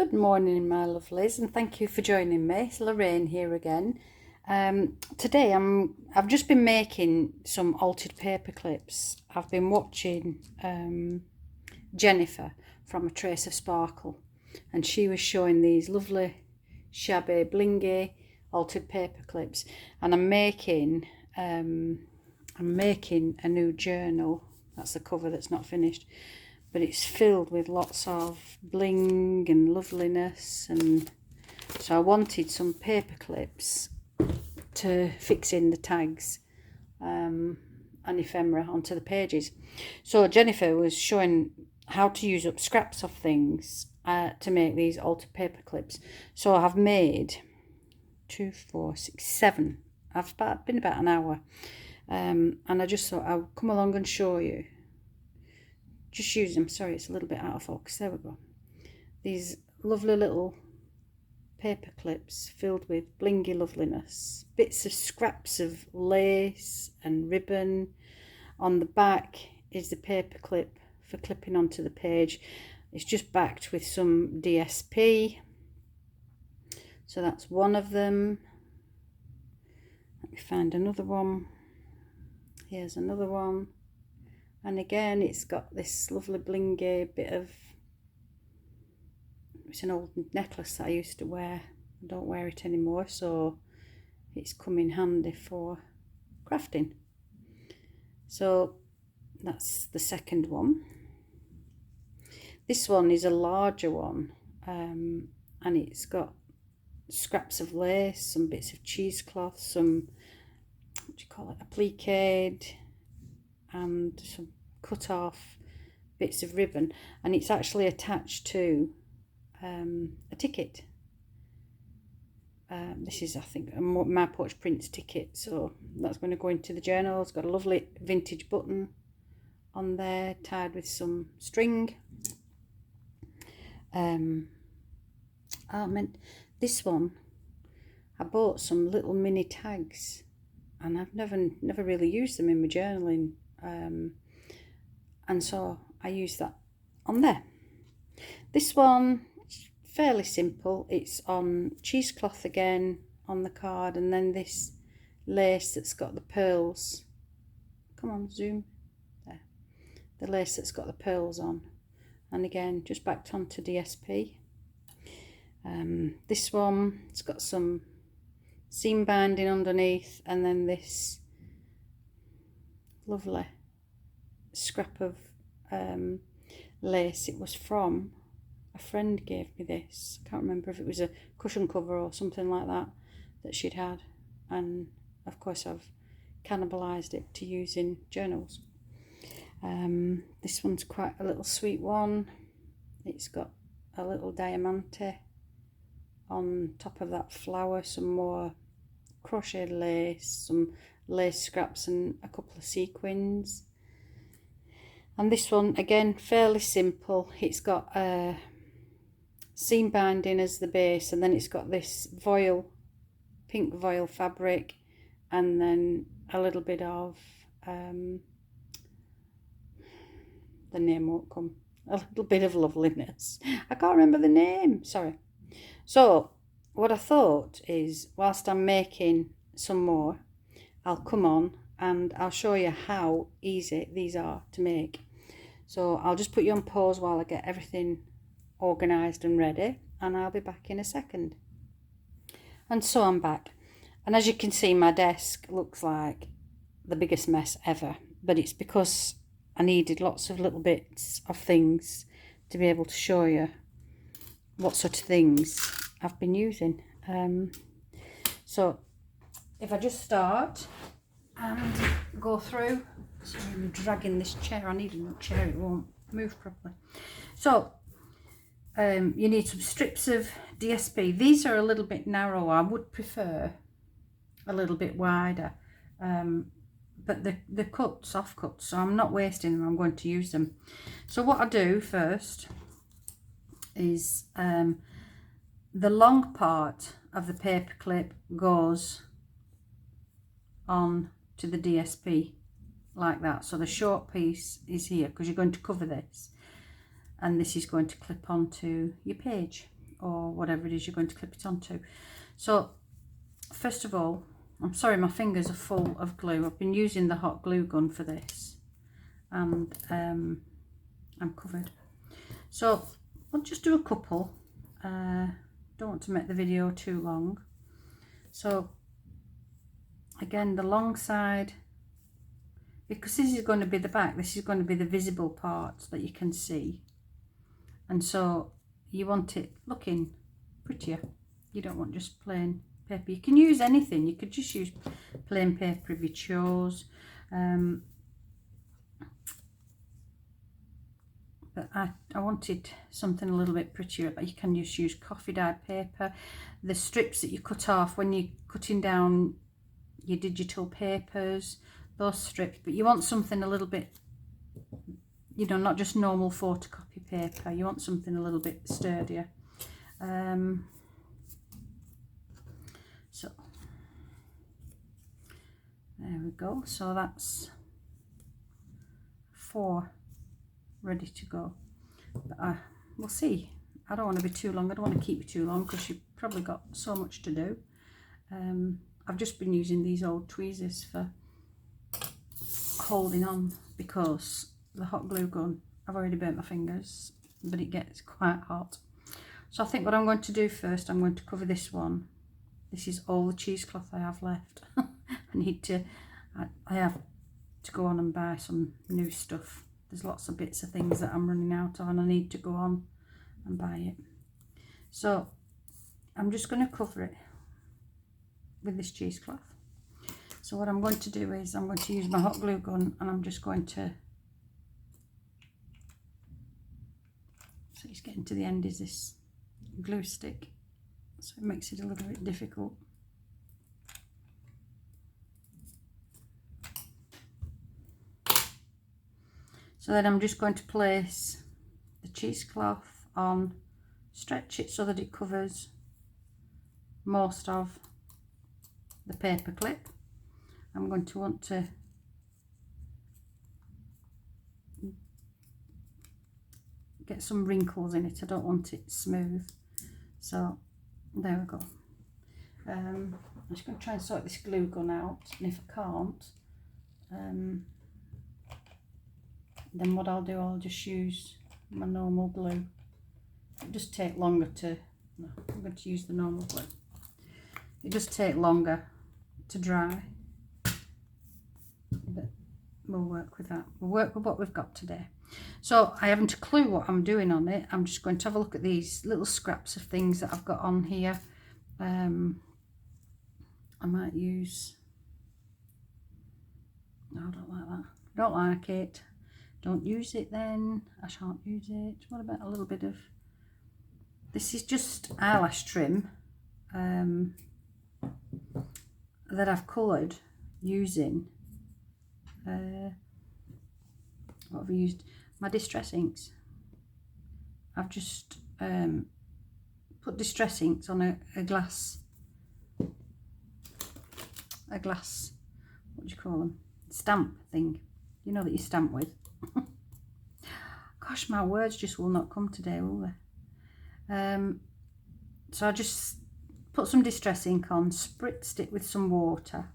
Good morning, my lovelies, and thank you for joining me. It's Lorraine here again. Today I've just been making some altered paper clips. I've been watching Jennifer from A Trace of Sparkle, and she was showing these lovely shabby blingy altered paper clips, and I'm making a new journal. That's the cover that's not finished, but it's filled with lots of bling and loveliness, and so I wanted some paper clips to fix in the tags and ephemera onto the pages. So Jennifer was showing how to use up scraps of things to make these altered paper clips. So I have made 2, 4, 6, 7. I've been about an hour, and I just thought I'll come along and show you. Just use them. Sorry, it's a little bit out of focus. There we go. These lovely little paper clips filled with blingy loveliness. Bits of scraps of lace and ribbon. On the back is the paper clip for clipping onto the page. It's just backed with some DSP. So that's one of them. Let me find another one. Here's another one. And again, it's got this lovely blingy bit of, it's an old necklace that I used to wear. I don't wear it anymore, so it's come in handy for crafting. So that's the second one. This one is a larger one, and it's got scraps of lace, some bits of cheesecloth, some, what do you call it, appliqued, and some cut off bits of ribbon, and it's actually attached to a ticket. This is, I think, a My Porch Prints ticket, so that's going to go into the journal. It's got a lovely vintage button on there tied with some string. I meant this one, I bought some little mini tags, and I've never really used them in my journaling, and so I use that on there. This one, fairly simple. It's on cheesecloth again on the card, and then this lace that's got the pearls. Come on, zoom there. The lace that's got the pearls on, and again just backed onto DSP. This one, it's got some seam binding underneath, and then this lovely scrap of lace. It was from a friend, gave me this. I can't remember if it was a cushion cover or something like that she'd had, and of course I've cannibalized it to use in journals. This one's quite a little sweet one. It's got a little diamante on top of that flower, some more crocheted lace, some lace scraps, and a couple of sequins. And this one, again, fairly simple. It's got a seam binding as the base, and then it's got this voile, pink voile fabric, and then a little bit of, the name won't come, a little bit of loveliness. I can't remember the name, sorry. So what I thought is, whilst I'm making some more, I'll come on and I'll show you how easy these are to make. So I'll just put you on pause while I get everything organised and ready, and I'll be back in a second. And so I'm back, and as you can see, my desk looks like the biggest mess ever, but it's because I needed lots of little bits of things to be able to show you what sort of things I've been using. So if I just start and go through, sorry, I'm dragging this chair. I need a new chair, it won't move properly. So you need some strips of DSP. These are a little bit narrow. I would prefer a little bit wider, but the cuts, off cuts, so I'm not wasting them. I'm going to use them. So what I do first is the long part of the paper clip goes on to the DSP like that. So the short piece is here because you're going to cover this, and this is going to clip onto your page or whatever it is you're going to clip it onto. So first of all, I'm sorry, my fingers are full of glue. I've been using the hot glue gun for this, and I'm covered. So I'll just do a couple. Don't want to make the video too long. So again, the long side, because this is going to be the back, this is going to be the visible part that you can see, and so you want it looking prettier. You don't want just plain paper. You can use anything. You could just use plain paper if you chose, but I wanted something a little bit prettier. But you can just use coffee dyed paper, the strips that you cut off when you're cutting down your digital papers, those strips. But you want something a little bit, you know, not just normal photocopy paper. You want something a little bit sturdier. So there we go. So that's 4 ready to go. But we'll see. I don't want to be too long. I don't want to keep you too long because you've probably got so much to do. I've just been using these old tweezers for holding on because the hot glue gun, I've already burnt my fingers, but it gets quite hot. So I think what I'm going to do first, I'm going to cover this one. This is all the cheesecloth I have left. I have to go on and buy some new stuff. There's lots of bits of things that I'm running out of, and I need to go on and buy it. So I'm just going to cover it with this cheesecloth. So what I'm going to do is I'm going to use my hot glue gun, and I'm just going to, so it's getting to the end, is this glue stick, so it makes it a little bit difficult. So then I'm just going to place the cheesecloth on, stretch it so that it covers most of the paper clip. I'm going to want to get some wrinkles in it. I don't want it smooth. So there we go. I'm just going to try and sort this glue gun out, and if I can't, then what I'll do, I'll just use my normal glue. It does take longer to, no, I'm going to use the normal glue. It does take longer to dry, but we'll work with that. We'll work with what we've got today. So I haven't a clue what I'm doing on it. I'm just going to have a look at these little scraps of things that I've got on here. I might use, no, I don't like that. Don't like it. Don't use it then. I shan't use it. What about a little bit of, this is just eyelash trim that I've coloured using, what have I used? My distress inks. I've just put distress inks on a glass, what do you call them? Stamp thing. You know that you stamp with. Gosh, my words just will not come today, will they? So I just put some distress ink on, spritzed it with some water,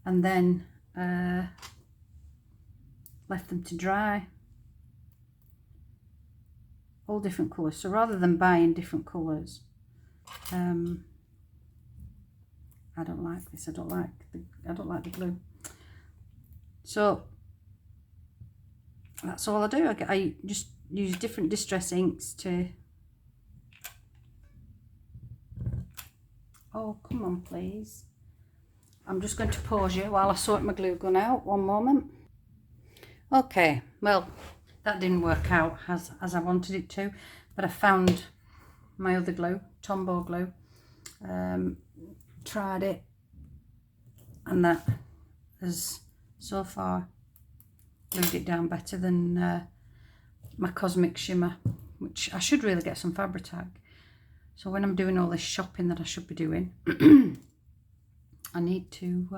and then left them to dry. All different colours. So rather than buying different colours, I don't like this. I don't like the glue. So that's all I do. I just use different distress inks to, oh come on please. I'm just going to pause you while I sort my glue gun out. One moment. Okay, well that didn't work out as I wanted it to, but I found my other glue, Tombow glue. Tried it, and that has so far glued it down better than my Cosmic Shimmer, which I should really get some Fabri-Tac. So when I'm doing all this shopping that I should be doing, I need to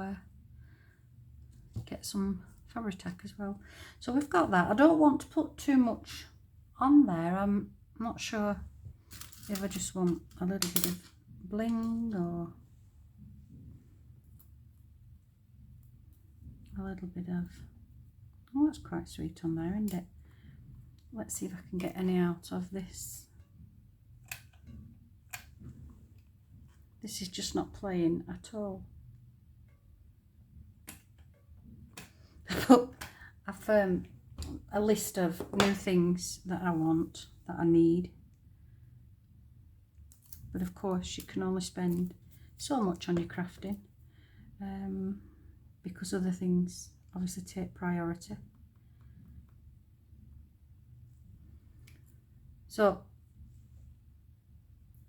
get some Fabri-Tac as well. So we've got that. I don't want to put too much on there. I'm not sure if I just want a little bit of bling or a little bit of, oh, that's quite sweet on there, isn't it? Let's see if I can get any out of this. This is just not playing at all. I've a list of new things that I want, that I need. But of course you can only spend so much on your crafting because other things obviously take priority. So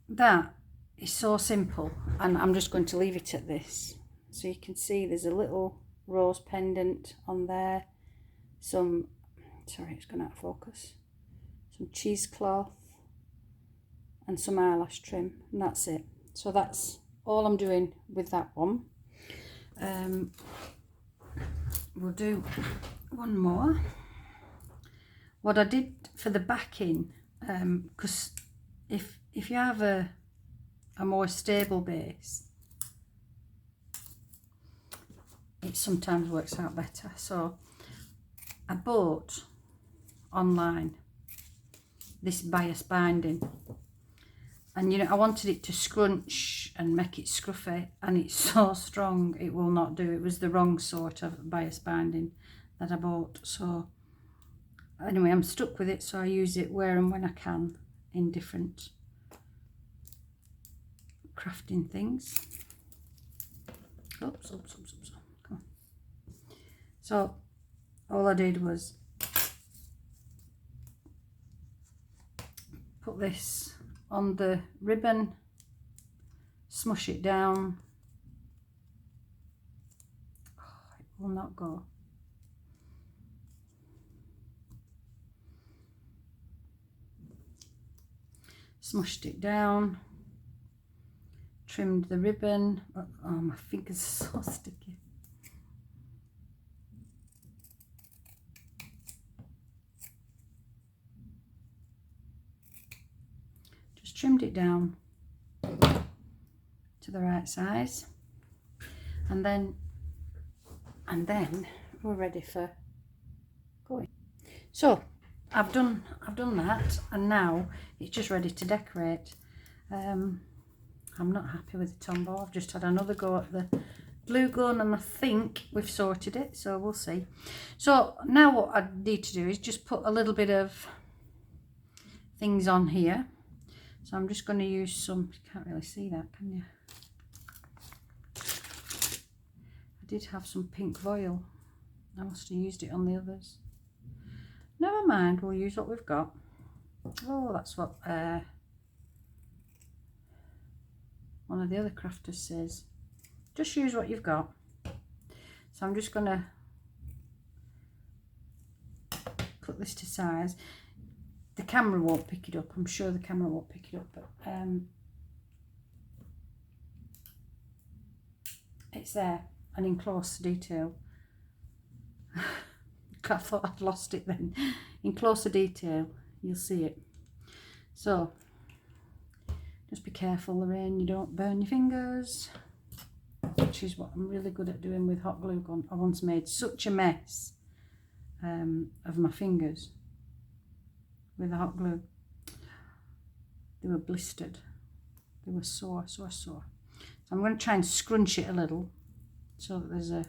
that is so simple, and I'm just going to leave it at this. So you can see there's a little rose pendant on there, some, sorry it's gone out of focus, some cheesecloth and some eyelash trim, and that's it. So that's all I'm doing with that one. We'll do one more. What I did for the backing, because if you have a more stable base, it sometimes works out better. So I bought online this bias binding, and you know, I wanted it to scrunch and make it scruffy, and it's so strong it will not do. It was the wrong sort of bias binding that I bought. So anyway, I'm stuck with it, so I use it where and when I can in different crafting things. Oops. Come on. So all I did was put this on the ribbon, smush it down. Oh, it will not go. Smushed it down, trimmed the ribbon. Oh, my fingers are so sticky. Just trimmed it down to the right size, and then we're ready for going. So I've done that, and now it's just ready to decorate. I'm not happy with the tombow. I've just had another go at the glue gun, and I think we've sorted it, so we'll see. So now what I need to do is just put a little bit of things on here. So I'm just going to use some, you can't really see that, can you? I did have some pink foil. I must have used it on the others. Never mind, we'll use what we've got. Oh, that's what one of the other crafters says. Just use what you've got. So I'm just going to put this to size. The camera won't pick it up. I'm sure the camera won't pick it up, but it's there and in close detail. I thought I'd lost it then. In closer detail, you'll see it. So just be careful, Lorraine, you don't burn your fingers, which is what I'm really good at doing with hot glue gun. I once made such a mess of my fingers with the hot glue. They were blistered. They were sore. So I'm going to try and scrunch it a little so that there's a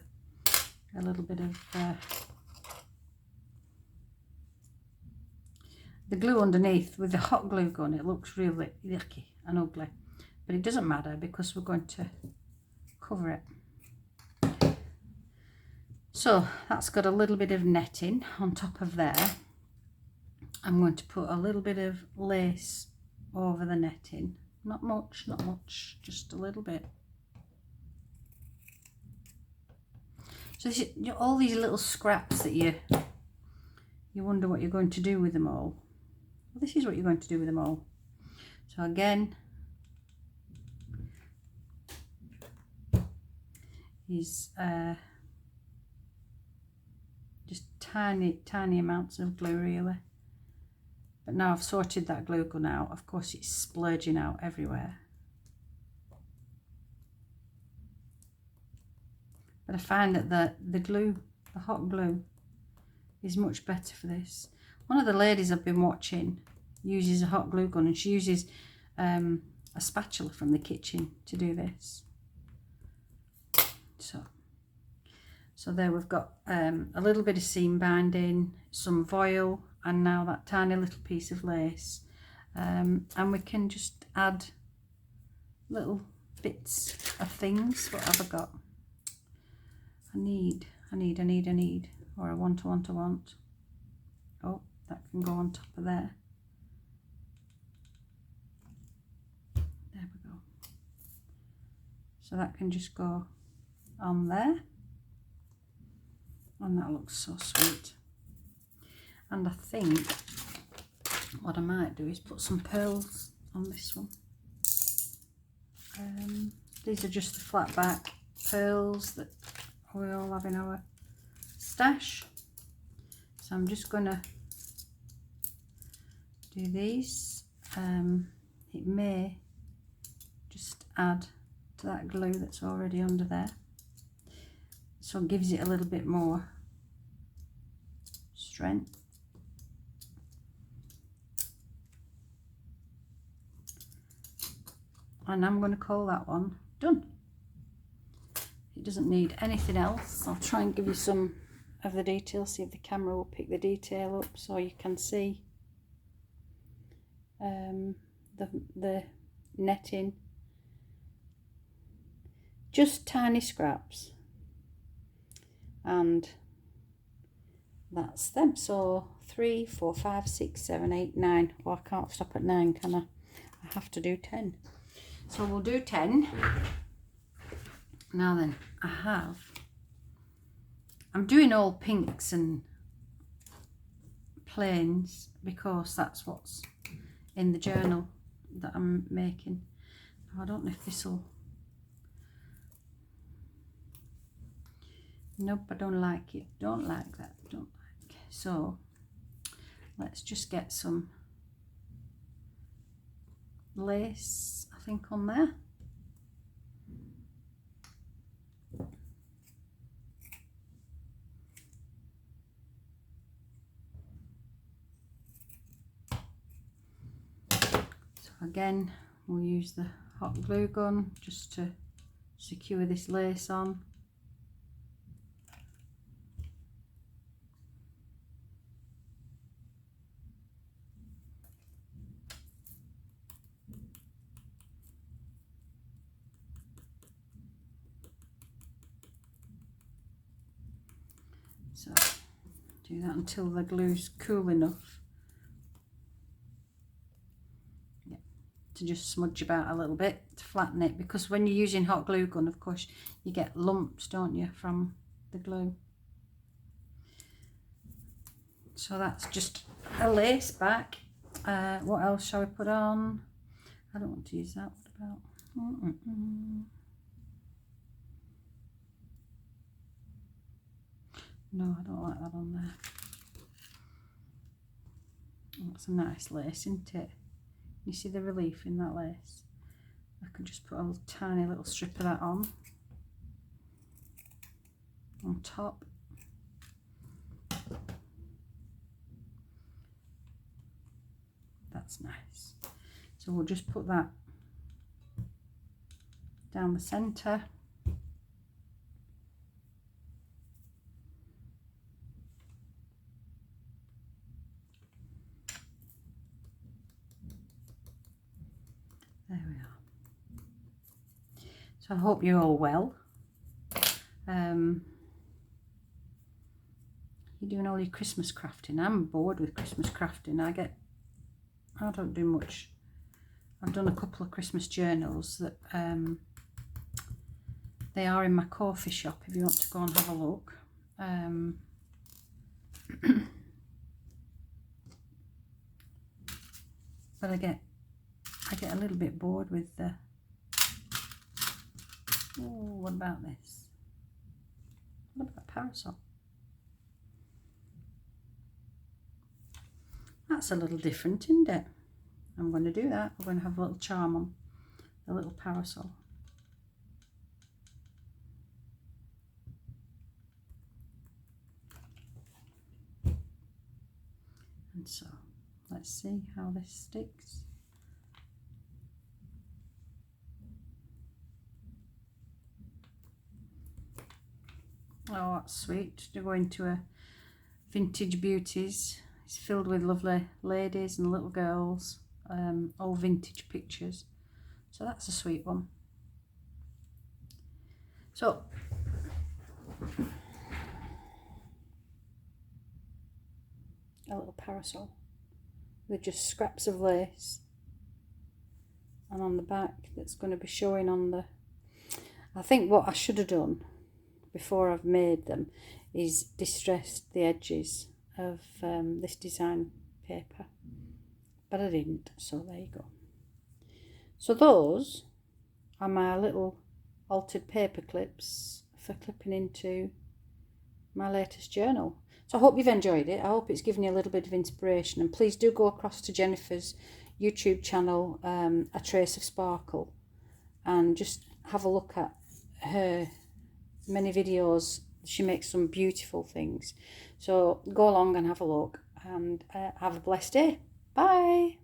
little bit of the glue underneath. With the hot glue gun it looks really yucky and ugly, but it doesn't matter because we're going to cover it. So that's got a little bit of netting on top of there. I'm going to put a little bit of lace over the netting. Not much, just a little bit. So this is, you know, all these little scraps that you wonder what you're going to do with them all. Well, this is what you're going to do with them all. So again, is just tiny amounts of glue really. But now I've sorted that glue gun out, of course it's splurging out everywhere. But I find that the glue, the hot glue, is much better for this. One of the ladies I've been watching uses a hot glue gun, and she uses a spatula from the kitchen to do this. So there we've got a little bit of seam binding, some voile, and now that tiny little piece of lace. And we can just add little bits of things. What have I got? I need, or I want. Oh, that can go on top of there. There we go. So that can just go on there. And that looks so sweet. And I think what I might do is put some pearls on this one. These are just the flat back pearls that we all have in our stash. So I'm just going to do these. It may just add to that glue that's already under there. So it gives it a little bit more strength. And I'm going to call that one done. It doesn't need anything else. I'll try and give you some of the detail, see if the camera will pick the detail up so you can see the netting. Just tiny scraps. And that's them. So 3, 4, 5, 6, 7, 8, 9. Well, I can't stop at 9, can I? I have to do 10. So we'll do 10. Now then, I'm doing all pinks and plains because that's what's in the journal that I'm making. I don't know if this will. Nope, I don't like it. Don't like that. Don't like. So let's just get some lace, I think, on there. So again, we'll use the hot glue gun just to secure this lace on. So do that until the glue's cool enough, yeah, to just smudge about a little bit to flatten it, because when you're using hot glue gun, of course, you get lumps, don't you, from the glue. So that's just a lace back. What else shall we put on? I don't want to use that. What about? No, I don't like that on there. That's a nice lace, isn't it? You see the relief in that lace? I could just put a tiny little strip of that on top. That's nice. So we'll just put that down the centre. There we are. So I hope you're all well. You're doing all your Christmas crafting. I'm bored with Christmas crafting. I don't do much. I've done a couple of Christmas journals that they are in my coffee shop if you want to go and have a look. But I get a little bit bored with the. Oh, what about this? What about a parasol? That's a little different, isn't it? I'm going to do that. I'm going to have a little charm on the little parasol. And so, let's see how this sticks. Oh, that's sweet. To go into a Vintage Beauties. It's filled with lovely ladies and little girls, all vintage pictures. So that's a sweet one. So, a little parasol with just scraps of lace. And on the back, that's going to be showing on the... I think what I should have done before I've made them is distressed the edges of this design paper, but I didn't, so there you go. So those are my little altered paper clips for clipping into my latest journal. So I hope you've enjoyed it. I hope it's given you a little bit of inspiration, and please do go across to Jennifer's YouTube channel, A Trace of Sparkle, and just have a look at her many videos. She makes some beautiful things. So go along and have a look, and have a blessed day. Bye.